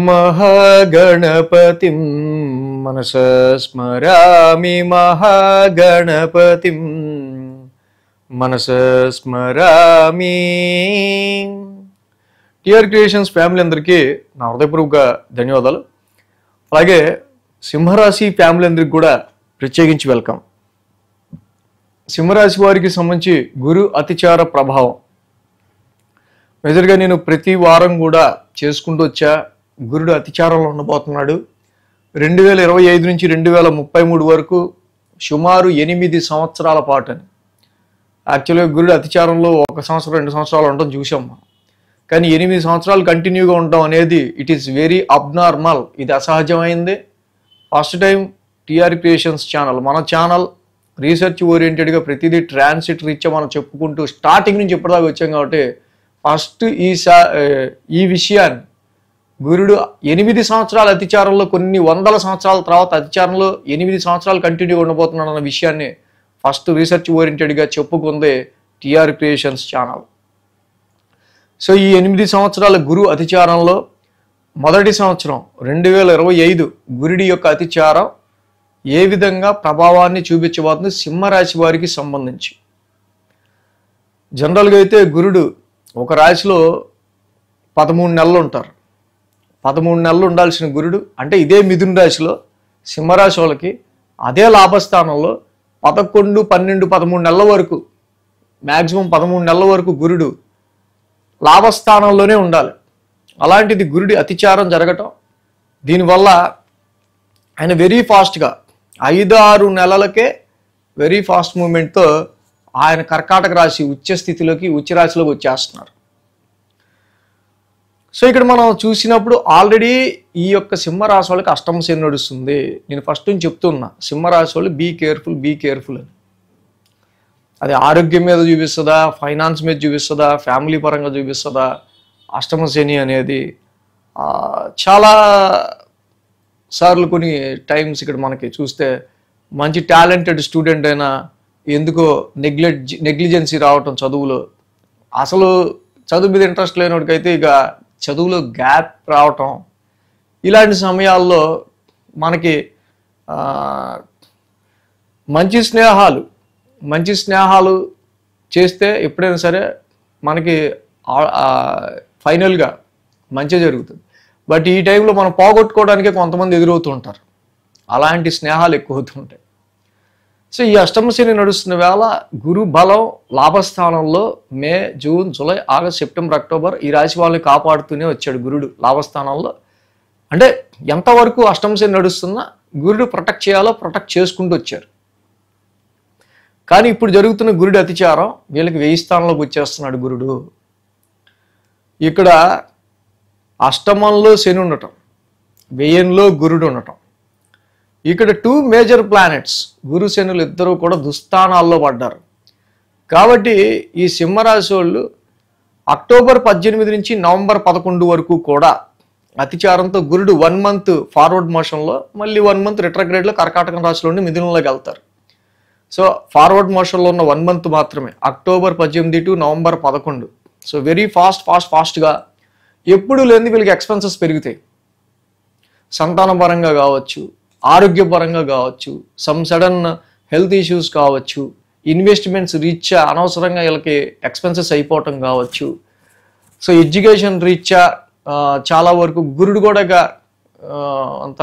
మహాగణపతిం మనసా స్మరామి మహాగణపతిం మనసా స్మరామి. TR creations family అందరికీ నా హృదయపూర్వక ధన్యవాదాలు. అలాగే సింహరాశి ఫ్యామిలీ అందరికి కూడా ప్రత్యేకించి వెల్కమ్. సింహరాశి వారికి సంబంధించి గురు అతిచార ప్రభావం మేజర్గా నేను ప్రతి వారం కూడా చేసుకుంటూ వచ్చా. గురుడు అతిచారంలో ఉండబోతున్నాడు 2025 నుంచి 2033 వరకు సుమారు 8 సంవత్సరాల పాటు అని. యాక్చువల్గా గురుడు అతిచారంలో 1 సంవత్సరం 2 సంవత్సరాలు ఉండడం చూసాం మనం. కానీ 8 సంవత్సరాలు కంటిన్యూగా ఉండడం అనేది ఇట్ ఈస్ వెరీ అబ్నార్మల్. ఇది అసహజమైంది. First time TR creations channel, మన ఛానల్ రీసెర్చ్ ఓరియంటెడ్గా ప్రతిదీ ట్రాన్సిట్ రీత్యా మనం చెప్పుకుంటూ స్టార్టింగ్ నుంచి ఇప్పటిదాకా వచ్చాం. కాబట్టి ఫస్ట్ ఈ విషయాన్ని గురుడు 8 సంవత్సరాల అతిచారంలో కొన్ని వందల సంవత్సరాల తర్వాత అతిచారంలో 8 సంవత్సరాలు కంటిన్యూగా ఉండబోతున్నాడు అన్న విషయాన్ని ఫస్ట్ రీసెర్చ్ ఓరియంటెడ్గా చెప్పుకుందే టిఆర్ క్రియేషన్స్ ఛానల్. సో ఈ 8 సంవత్సరాల గురు అతిచారంలో మొదటి సంవత్సరం 2025 గురుడి యొక్క అతిచారం ఏ విధంగా ప్రభావాన్ని చూపించబోతుంది సింహరాశి వారికి సంబంధించి. జనరల్గా అయితే గురుడు ఒక రాశిలో 13 నెలలు ఉంటారు. 13 నెలలు ఉండాల్సిన గురుడు అంటే ఇదే మిథున రాశిలో సింహరాశి వాళ్ళకి అదే లాభస్థానంలో 11, 12, 13 నెలల వరకు, మ్యాక్సిమం 13 నెలల వరకు గురుడు లాభస్థానంలోనే ఉండాలి. అలాంటిది గురుడి అతిచారం జరగటం, దీనివల్ల ఆయన వెరీ ఫాస్ట్గా 5-6 నెలలకే వెరీ ఫాస్ట్ మూమెంట్తో ఆయన కర్కాటక రాశి ఉచ్చ స్థితిలోకి ఉచ్చ రాశిలోకి వచ్చేస్తున్నారు. సో ఇక్కడ మనం చూసినప్పుడు ఆల్రెడీ ఈ యొక్క సింహరాశి వాళ్ళకి అష్టమ శని నడుస్తుంది. నేను ఫస్ట్ నుంచి చెప్తున్నా సింహరాశి వాళ్ళు బీ కేర్ఫుల్ అని. అది ఆరోగ్యం మీద చూపిస్తుందా, ఫైనాన్స్ మీద చూపిస్తుందా, ఫ్యామిలీ పరంగా చూపిస్తుందా అష్టమ శని అనేది. చాలా సార్లు కొన్ని టైమ్స్ ఇక్కడ మనకి చూస్తే మంచి టాలెంటెడ్ స్టూడెంట్ అయినా ఎందుకో నెగ్లిజెన్సీ రావటం చదువులో, అసలు చదువు మీద ఇంట్రెస్ట్ లేనివాడికైతే ఇక చదువులో గ్యాప్ రావటం, ఇలాంటి సమయాల్లో మనకి మంచి స్నేహాలు చేస్తే ఎప్పుడైనా సరే మనకి ఫైనల్గా మంచి జరుగుతుంది. బట్ ఈ టైంలో మనం పోగొట్టుకోవడానికే కొంతమంది ఎదురవుతూ ఉంటారు. అలాంటి స్నేహాలు ఎక్కువ అవుతుంటాయి. సో ఈ అష్టమ శని నడుస్తున్న వేళ గురు బలం లాభస్థానంలో May, June, July, August, September, October ఈ రాశి వాళ్ళని కాపాడుతూనే వచ్చాడు గురుడు లాభస్థానంలో. అంటే ఎంతవరకు అష్టమ శని నడుస్తున్నా గురుడు ప్రొటెక్ట్ చేయాలో ప్రొటెక్ట్ చేసుకుంటూ వచ్చారు. కానీ ఇప్పుడు జరుగుతున్న గురుడి అతిచారం వీళ్ళకి 1000 స్థానంలోకి వచ్చేస్తున్నాడు గురుడు. ఇక్కడ అష్టమంలో శని ఉండటం, 1000లో గురుడు ఉండటం. ఇక్కడ 2 మేజర్ ప్లానెట్స్ గురు శనులు ఇద్దరూ కూడా దుస్థానాల్లో పడ్డారు. కాబట్టి ఈ సింహరాశి వాళ్ళు అక్టోబర్ 18 నుంచి నవంబర్ 11 వరకు కూడా అతిచారంతో గురుడు 1 మంత్ ఫార్వర్డ్ మోషన్లో, మళ్ళీ 1 మంత్ రిట్రోగ్రేడ్లో కర్కాటక రాశిలో ఉండి మిథునంలోకి వెళ్తారు. సో ఫార్వర్డ్ మోషన్లో ఉన్న 1 మంత్ మాత్రమే, October 18 to November 11. So very ఫాస్ట్గా ఎప్పుడు లేని వీళ్ళకి ఎక్స్పెన్సెస్ పెరుగుతాయి. సంతానపరంగా కావచ్చు, ఆరోగ్యపరంగా కావచ్చు, సమ్ సడన్ హెల్త్ ఇష్యూస్ కావచ్చు, ఇన్వెస్ట్మెంట్స్ రీత్యా అనవసరంగా వీళ్ళకి ఎక్స్పెన్సెస్ అయిపోవటం కావచ్చు. సో ఎడ్యుకేషన్ రీత్యా చాలా వరకు గురుడు కూడా అంత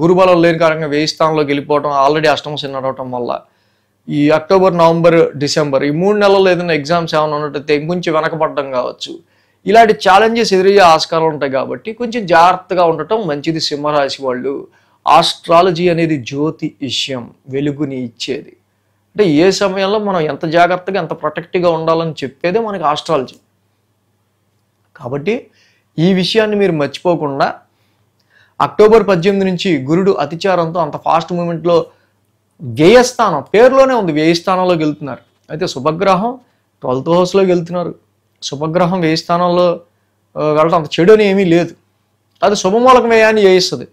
గురుబలం లేని కారణంగా 1000 స్థానంలోకి వెళ్ళిపోవటం, ఆల్రెడీ అష్టమ శని నడవటం వల్ల ఈ అక్టోబర్, నవంబర్, డిసెంబర్ ఈ 3 నెలల్లో ఏదైనా ఎగ్జామ్స్ ఏమైనా ఉన్నట్టయితే కొంచెం వెనకబడడం కావచ్చు. ఇలాంటి ఛాలెంజెస్ ఎదురయ్యే ఆస్కారం ఉంటాయి. కాబట్టి కొంచెం జాగ్రత్తగా ఉండటం మంచిది సింహరాశి వాళ్ళు. ఆస్ట్రాలజీ అనేది జ్యోతి విషయం, వెలుగుని ఇచ్చేది. అంటే ఏ సమయంలో మనం ఎంత జాగ్రత్తగా ఎంత ప్రొటెక్టివ్గా ఉండాలని చెప్పేదే మనకి ఆస్ట్రాలజీ. కాబట్టి ఈ విషయాన్ని మీరు మర్చిపోకుండా అక్టోబర్ 18 నుంచి గురుడు అతిచారంతో అంత ఫాస్ట్ మూమెంట్లో వ్యయస్థానం పేరులోనే ఉంది, 1000 స్థానంలోకి వెళ్తున్నారు. అయితే శుభగ్రహం 12th హౌస్లోకి వెళ్తున్నారు. శుభగ్రహం 1000 స్థానంలో వెళ్ళడం అంత చెడు అని ఏమీ లేదు. అది శుభమూలక వ్యయాన్ని చేయిస్తుంది.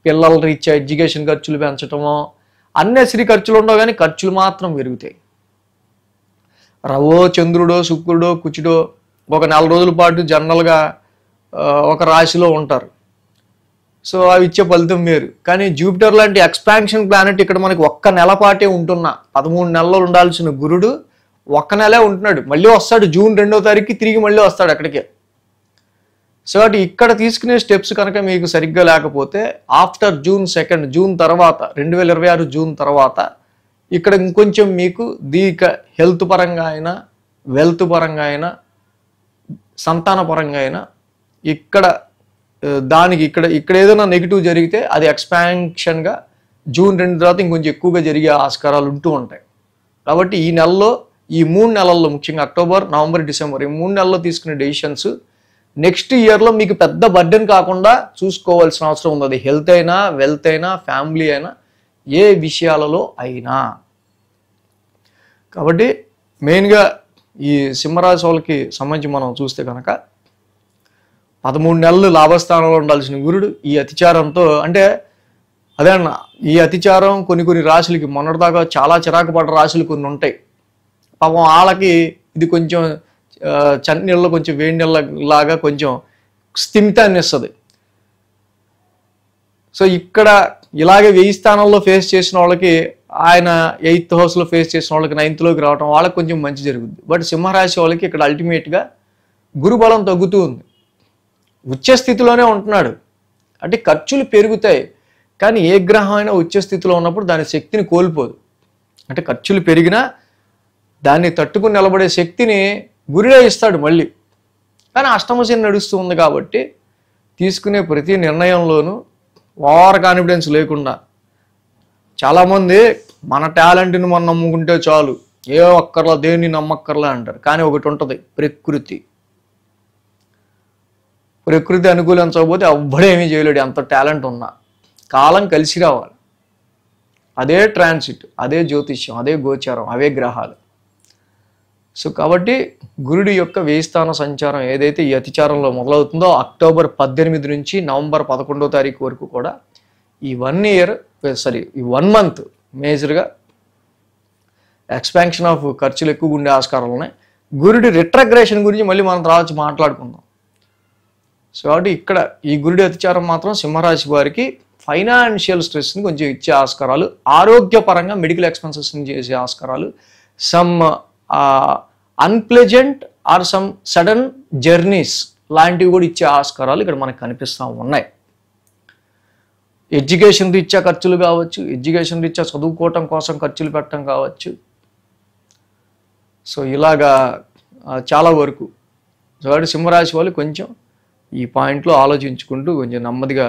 పిల్లల రీత్యా ఎడ్యుకేషన్ ఖర్చులు పెంచటమో, అన్నెసరీ ఖర్చులు ఉండవు కానీ ఖర్చులు మాత్రం పెరుగుతాయి. రవో, చంద్రుడో, శుక్రుడో, కుచుడో ఒక 4 రోజుల పాటు జనరల్గా ఒక రాశిలో ఉంటారు. సో అవి ఇచ్చే ఫలితం వేరు. కానీ జూపిటర్ లాంటి ఎక్స్పాన్షన్ ప్లానెట్ ఇక్కడ మనకి ఒక్క నెల పాటే ఉంటున్నా, 13 నెలలు ఉండాల్సిన గురుడు ఒక్క నెలే ఉంటున్నాడు. మళ్ళీ వస్తాడు జూన్ 2వ తారీఖుకి, తిరిగి మళ్ళీ వస్తాడు అక్కడికే. సో అటు ఇక్కడ తీసుకునే స్టెప్స్ కనుక మీకు సరిగ్గా లేకపోతే ఆఫ్టర్ జూన్ 2, జూన్ తర్వాత 2026 జూన్ తర్వాత ఇక్కడ ఇంకొంచెం మీకు హెల్త్ పరంగా అయినా, వెల్త్ పరంగా అయినా, సంతాన పరంగా అయినా ఇక్కడ ఇక్కడ ఏదైనా నెగిటివ్ జరిగితే అది ఎక్స్పాన్షన్గా జూన్ 2 తర్వాత ఇంకొంచెం ఎక్కువగా జరిగే ఆస్కారాలు ఉంటూ ఉంటాయి. కాబట్టి ఈ నెలలో, ఈ 3 నెలల్లో, ముఖ్యంగా అక్టోబర్, నవంబర్, డిసెంబర్, ఈ 3 నెలల్లో తీసుకునే డెసిషన్స్ నెక్స్ట్ ఇయర్లో మీకు పెద్ద బర్డెన్ కాకుండా చూసుకోవాల్సిన అవసరం ఉంది. అది హెల్త్ అయినా, వెల్త్ అయినా, ఫ్యామిలీ అయినా, ఏ విషయాలలో అయినా. కాబట్టి మెయిన్గా ఈ సింహరాశి వాళ్ళకి సంబంధించి మనం చూస్తే కనుక 13 నెలలు లాభస్థానంలో ఉండాల్సిన గురుడు ఈ అతిచారంతో, అంటే అదే అన్న, ఈ అతిచారం కొన్ని రాశులకి మొన్నటిదాకా చాలా చిరాకు పడ్డ రాశులు కొన్ని ఉంటాయి. పాపం వాళ్ళకి ఇది కొంచెం చన్నీళ్ళలో కొంచెం వేడి నీళ్ళలాగా కొంచెం స్థిమితాన్ని ఇస్తుంది. సో ఇక్కడ ఇలాగే 1000 స్థానాల్లో ఫేస్ చేసిన వాళ్ళకి ఆయన 8th హౌస్లో ఫేస్ చేసిన వాళ్ళకి 9th రావడం వాళ్ళకి కొంచెం మంచి జరుగుద్ది. బట్ సింహరాశి వాళ్ళకి ఇక్కడ అల్టిమేట్గా గురుబలం తగ్గుతూ ఉంది. ఉచ్చ స్థితిలోనే ఉంటున్నాడు, అంటే ఖర్చులు పెరుగుతాయి. కానీ ఏ గ్రహం అయినా ఉచ్చ స్థితిలో ఉన్నప్పుడు దాని శక్తిని కోల్పోదు. అంటే ఖర్చులు పెరిగినా దాన్ని తట్టుకుని నిలబడే శక్తిని గురుడే ఇస్తాడు మళ్ళీ. కానీ అష్టమ శని నడుస్తూ ఉంది కాబట్టి తీసుకునే ప్రతి నిర్ణయంలోనూ ఓవర్ కాన్ఫిడెన్స్ లేకుండా, చాలామంది మన టాలెంట్ని మనం నమ్ముకుంటే చాలు, ఏ ఒక్కర్లా దేన్ని నమ్మక్కర్లా అంటారు. కానీ ఒకటి ఉంటుంది, ప్రకృతి అనుకూలించకపోతే ఎవ్వడేమీ చేయలేడు, ఎంత టాలెంట్ ఉన్నా. కాలం కలిసి రావాలి. అదే ట్రాన్సిట్, అదే జ్యోతిష్యం, అదే గోచారం, అవే గ్రహాలు. సో కాబట్టి గురుడి యొక్క 1000 స్థాన సంచారం ఏదైతే ఈ అతిచారంలో మొదలవుతుందో అక్టోబర్ 18 నుంచి నవంబర్ 11వ తారీఖు వరకు కూడా ఈ 1 మంత్ మేజర్గా ఎక్స్పాన్షన్ ఆఫ్ ఖర్చులు ఎక్కువ ఉండే ఆస్కారాలు ఉన్నాయి. గురుడి రిట్రగ్రేషన్ గురించి మళ్ళీ మనం తర్వాత మాట్లాడుకుందాం. సో కాబట్టి ఇక్కడ ఈ గురుడి అతిచారం మాత్రం సింహరాశి వారికి ఫైనాన్షియల్ స్ట్రెస్ని కొంచెం ఇచ్చే ఆస్కారాలు, ఆరోగ్యపరంగా మెడికల్ ఎక్స్పెన్సెస్ని చేసే ఆస్కారాలు, some unpleasant or some sudden journeys లాంటివి కూడా ఇచ్చే ఆస్కారాలు ఇక్కడ మనకు కనిపిస్తూ ఉన్నాయి. ఎడ్యుకేషన్ రీత్యా ఖర్చులు కావచ్చు, ఎడ్యుకేషన్ రీత్యా చదువుకోవటం కోసం ఖర్చులు పెట్టడం కావచ్చు. సో ఇలాగా చాలా వరకు కాబట్టి సింహరాశి వాళ్ళు కొంచెం ఈ పాయింట్లో ఆలోచించుకుంటూ కొంచెం నెమ్మదిగా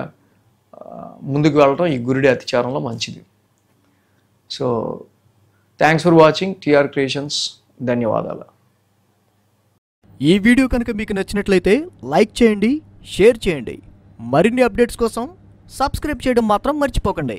ముందుకు వెళ్ళటం ఈ గురుడి అతిచారంలో మంచిది. So thanks for watching TR creations. ధన్యవాదాలు. ఈ వీడియో కనుక మీకు నచ్చినట్లయితే లైక్ చేయండి, షేర్ చేయండి. మరిన్ని అప్డేట్స్ కోసం సబ్స్క్రైబ్ చేయడం మాత్రం మర్చిపోకండి.